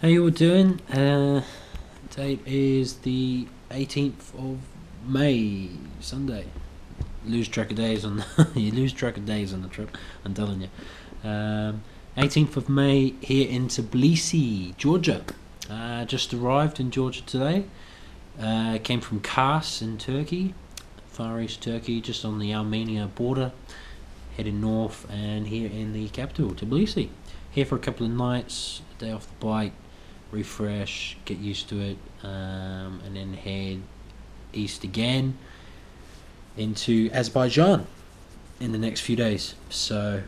How you all doing? Date is the 18th of May, Sunday. Lose track of days on you lose track of days on the trip. I'm telling you. 18th of May here in Tbilisi, Georgia. Just arrived in Georgia today. Came from Kars in Turkey, Far East Turkey, just on the Armenia border. Heading north and here in the capital, Tbilisi. Here for a couple of nights, a day off the bike, refresh, get used to it, and then head east again into Azerbaijan in the next few days. So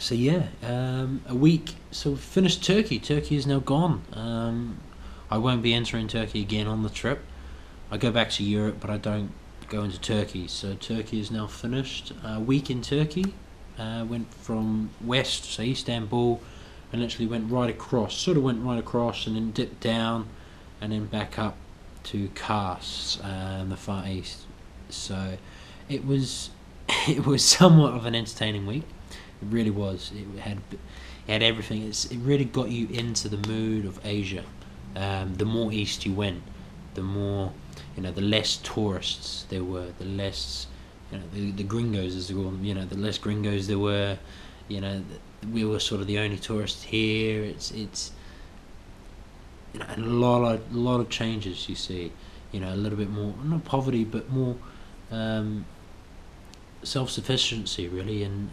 yeah, a week. So finished Turkey. Turkey is now gone. I won't be entering Turkey again on the trip. I go back to Europe, but I don't go into Turkey. So Turkey is now finished. A week in Turkey. Went from west, so Istanbul, and literally went right across. Sort of went right across, and then dipped down, and then back up to Kars, the Far East. So it was it was somewhat of an entertaining week. It really was. It had everything. It really got you into the mood of Asia. The more east you went, the more, the less tourists there were, the less, the gringos, as they call them, the less gringos there were. We were sort of the only tourists here. It's and a lot of changes you see. A little bit more, not poverty, but more self-sufficiency, really. And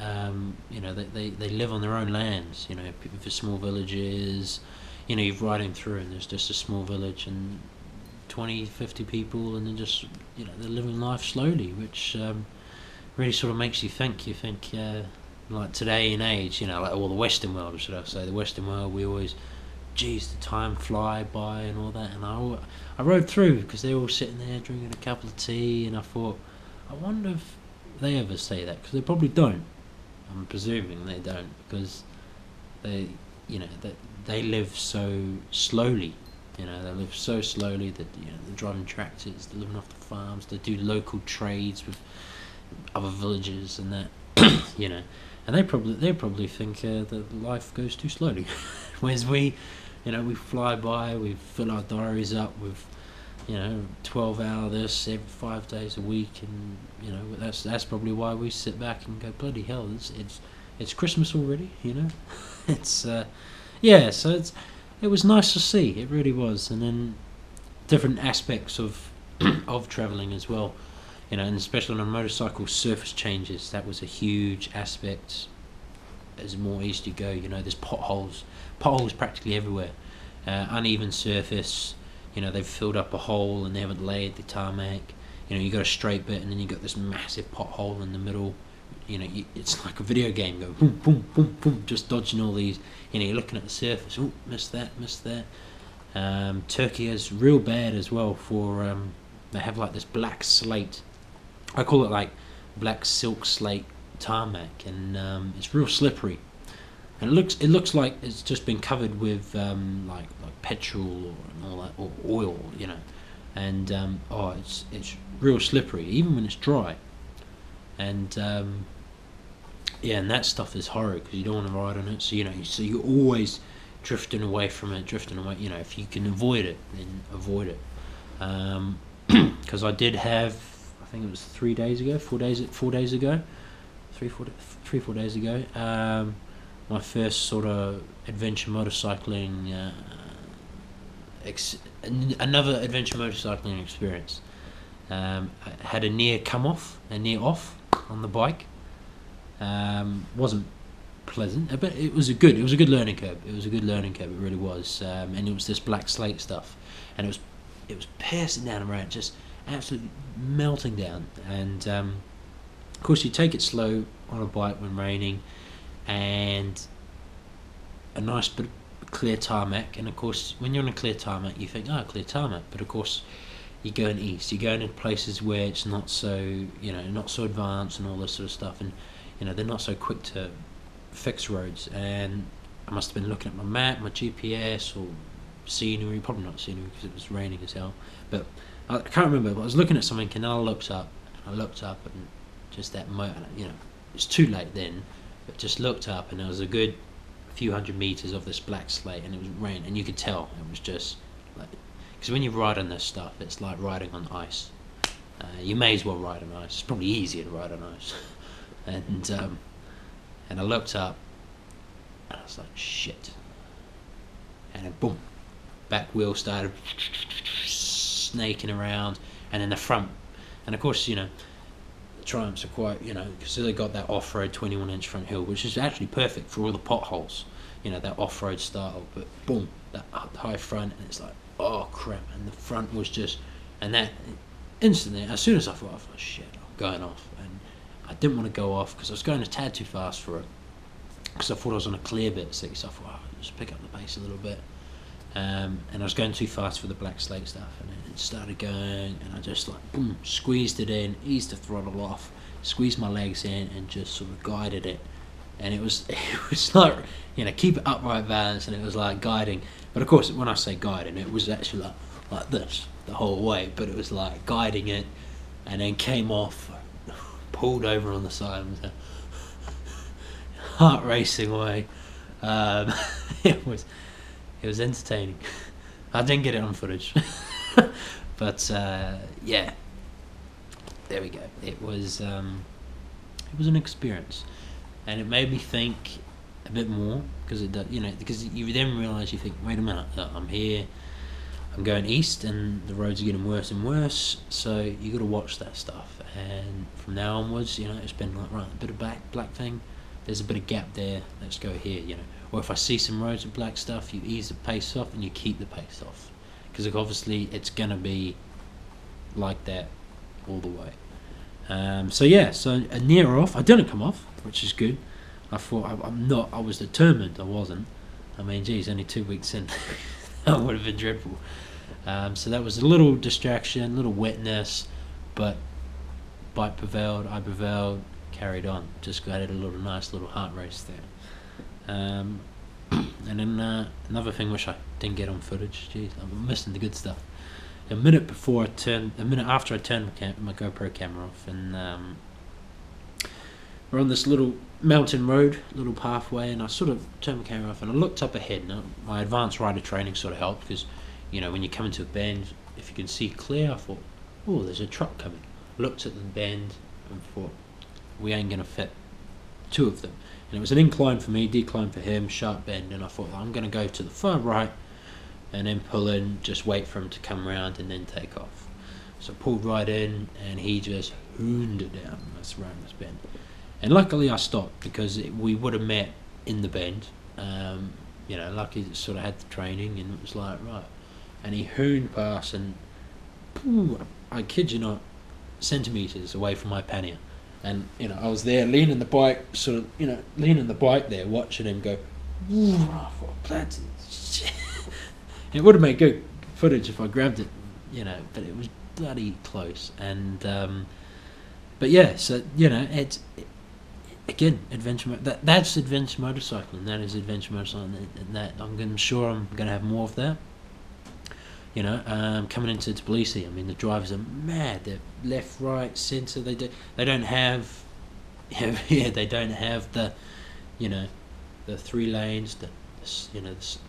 they live on their own lands. People for small villages. You're riding through and there's just a small village and 20, 50 people, and then just, they're living life slowly, which really sort of makes you think. Like today in age, like, the Western world, should I say, the Western world, we always, geez, the time fly by and all that. And I rode through because they were all sitting there drinking a cup of tea, and I thought, I wonder if they ever say that, because they probably don't. I'm presuming they don't, because they live so slowly. They live so slowly that they're driving tractors, they're living off the farms, they do local trades with other villages and that. And they probably think that life goes too slowly, whereas we fly by, we fill our diaries up with 12-hour this every 5 days a week, and that's probably why we sit back and go, bloody hell, it's Christmas already. It's yeah, so it was nice to see. It really was. And then different aspects of of travelling as well, and especially on a motorcycle, surface changes. That was a huge aspect. As more east you go, there's potholes practically everywhere. Uneven surface. They've filled up a hole and they haven't laid the tarmac. You got a straight bit and then you got this massive pothole in the middle. It's like a video game. Go boom, boom, boom, boom, just dodging all these. You're looking at the surface. Oh, missed that. Turkey is real bad as well for. They have like this black slate. I call it like black silk slate tarmac, and it's real slippery. And it looks like it's just been covered with like petrol and all that, or oil, And it's real slippery even when it's dry. And and that stuff is horrid because you don't want to ride on it. So you're always drifting away from it, if you can avoid it, then avoid it. Because I did have, I think it was 3 days ago, 4 days ago, 4 days ago, my first sort of adventure motorcycling, another adventure motorcycling experience. I had a near off on the bike. Wasn't pleasant, but it was a good learning curve. It really was. And it was this black slate stuff, and it was piercing down around, just absolutely melting down. And of course, you take it slow on a bike when raining, and a nice bit of clear tarmac. And of course, when you're on a clear tarmac, you think, oh, clear tarmac, but of course, you're going east. You're going into places where it's not so, not so advanced and all this sort of stuff, and they're not so quick to fix roads. And I must have been looking at my map, my GPS, or scenery. Probably not scenery because it was raining as hell. But I can't remember. But I was looking at something, and I looked up, and just that moment, it's too late then. But just looked up, and there was a good a few hundred meters of this black slate, and it was rain, and you could tell it was just like, because when you ride on this stuff, it's like riding on ice. You may as well ride on ice. It's probably easier to ride on ice. And I looked up, and I was like, shit. And then boom, back wheel started snaking around, and then the front, and of course, you know, the Triumphs are quite, you know, because they got that off-road 21-inch front hill, which is actually perfect for all the potholes, you know, that off-road style. But boom, that high front, and it's like, oh crap, and the front was just, and that instantly, as soon as I thought, shit, I'm going off, and I didn't want to go off because I was going a tad too fast for it, because I thought I was on a clear bit, so I thought, just pick up the pace a little bit. And I was going too fast for the black slate stuff, and it started going, and I just like boom, squeezed it in, eased the throttle off, squeezed my legs in, and just sort of guided it. And it was like, you know, keep it upright balance, and it was like guiding. But of course, when I say guiding, it was actually like this the whole way. But it was like guiding it, and then came off, pulled over on the side, and was heart racing away. It was entertaining. I didn't get it on footage, but yeah, there we go. It was an experience, and it made me think a bit more, because it does, you know, because you then realise, you think, wait a minute, I'm here, I'm going east, and the roads are getting worse and worse, so you got to watch that stuff. And from now onwards, you know, it's been like, right, a bit of black thing. There's a bit of gap there. Let's go here, you know. Or if I see some roads with black stuff, you ease the pace off and you keep the pace off, because obviously it's gonna be like that all the way. So yeah, so a near off. I didn't come off, which is good. I thought I was determined. I wasn't. I mean, geez, only 2 weeks in, that would have been dreadful. So that was a little distraction, a little wetness, but bike prevailed. I prevailed. Carried on. Just added a nice little heart race there. And then another thing which I didn't get on footage. Jeez, I'm missing the good stuff. A minute after I turned my GoPro camera off, and we're on this little mountain road, little pathway, and I sort of turned my camera off, and I looked up ahead. Now, my advanced rider training sort of helped, because, you know, when you come into a bend, if you can see clear, I thought, oh, there's a truck coming. Looked at the bend and thought, we ain't gonna fit two of them. And it was an incline for me, decline for him, sharp bend, and I thought, well, I'm going to go to the far right and then pull in, just wait for him to come round and then take off. So I pulled right in, and he just hooned it down around this bend. And luckily I stopped, because we would have met in the bend. You know, lucky it sort of had the training, and it was like, right. And he hooned past, and I kid you not, centimetres away from my pannier. And, you know, I was there leaning the bike, there, watching him go. I thought, that's shit. It would have made good footage if I grabbed it, you know, but it was bloody close. And but yeah, so, you know, again, adventure. That's adventure motorcycling. That is adventure motorcycling, and that I'm sure I'm going to have more of that. You know, coming into Tbilisi, I mean, the drivers are mad. They're left, right, centre. They don't have, they don't have the, you know, the 3 lanes.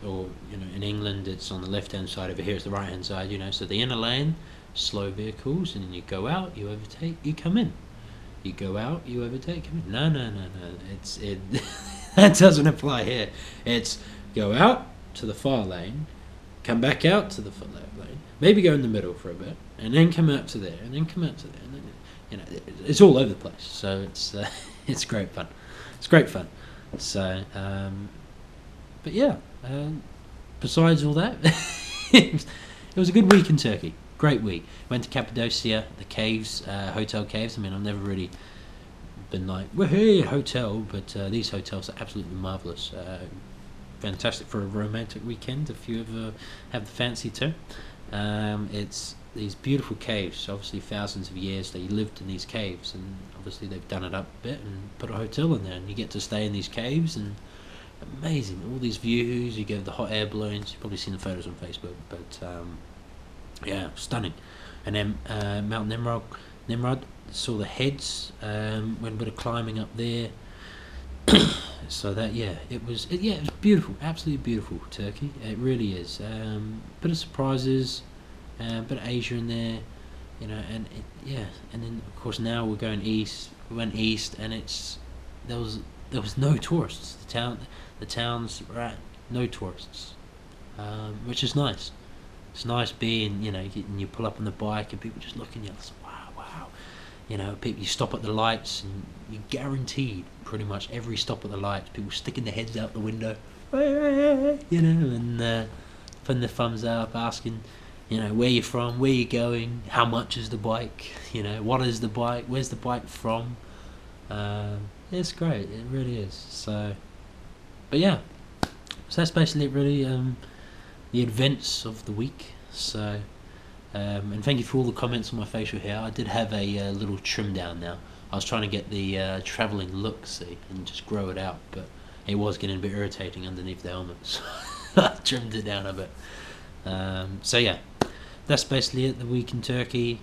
Or in England it's on the left-hand side. Over here it's the right-hand side. You know, so the inner lane, slow vehicles, and then you go out, you overtake, you come in. You go out, you overtake, come in. No. That doesn't apply here. It's go out to the far lane, come back out to the left lane, maybe go in the middle for a bit, and then come out to there, and then come out to there, and then, you know, it's all over the place. So it's great fun. It's great fun. So, but yeah, besides all that, it was a good week in Turkey. Great week. Went to Cappadocia, the caves, hotel caves. I mean, I've never really been like, we're here, hotel, but these hotels are absolutely marvellous. Fantastic for a romantic weekend if you ever have the fancy to. It's these beautiful caves. Obviously, thousands of years they lived in these caves, and obviously they've done it up a bit and put a hotel in there, and you get to stay in these caves, and amazing, all these views. You get the hot air balloons. You've probably seen the photos on Facebook, but yeah, stunning. And then Mount Nimrod, saw the heads. Went a bit of climbing up there. So that, yeah, it was beautiful, absolutely beautiful Turkey. It really is. Bit of surprises, bit of Asia in there, you know, and then of course now we're going east. We went east, and there was no tourists. The towns were at no tourists, which is nice. It's nice being, you pull up on the bike and people just looking at you. It's, wow. People, you stop at the lights and you're guaranteed pretty much every stop at the lights, people sticking their heads out the window, and putting their thumbs up, asking, where you're from, where you're going, how much is the bike, what is the bike, where's the bike from. It's great, it really is. So, but yeah, so that's basically it really, the events of the week. So, and thank you for all the comments on my facial hair. I did have a little trim down now. I was trying to get the travelling look, see, and just grow it out, but it was getting a bit irritating underneath the helmet, so I trimmed it down a bit. So yeah, that's basically it. The week in Turkey,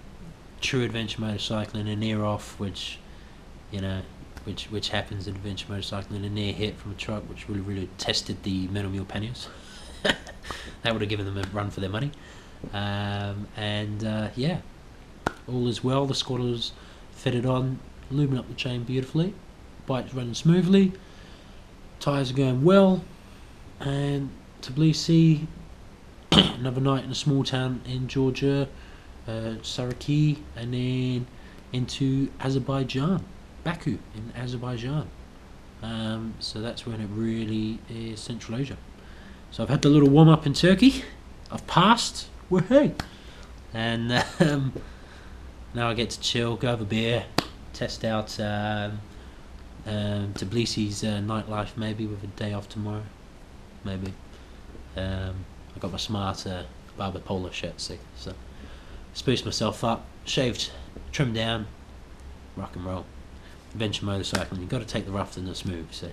true adventure motorcycling, a near off, which happens in adventure motorcycling, a near hit from a truck, which really tested the metal mule panniers. That would have given them a run for their money. Yeah, all is well. The squatter's fitted on, lubing up the chain beautifully, bike's running smoothly, tyres are going well, and Tbilisi, another night in a small town in Georgia, Saraki, and then into Azerbaijan, Baku in Azerbaijan. So that's when it really is Central Asia. So I've had the little warm up in Turkey, I've passed, woohoo, and now I get to chill, go have a beer, test out Tbilisi's nightlife, maybe with a day off tomorrow, maybe. I got my smart barber polo shirt, see, so spruced myself up, shaved, trimmed down, rock and roll. Adventure motorcycling, you've got to take the rough and the smooth, see.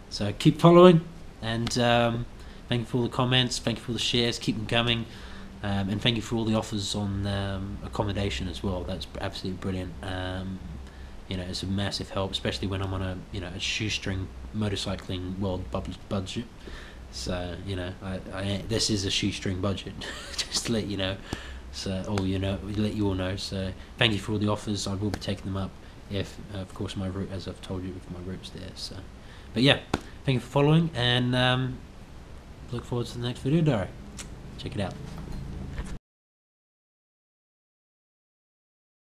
So keep following, and thank you for all the comments, thank you for all the shares, keep them coming. And thank you for all the offers on accommodation as well. That's absolutely brilliant. It's a massive help, especially when I'm on a shoestring motorcycling world budget. So this is a shoestring budget, just to let you know. So let you all know. So thank you for all the offers. I will be taking them up if, of course, my route, as I've told you, with my route's there. So, but yeah, thank you for following, and look forward to the next video diary. Check it out.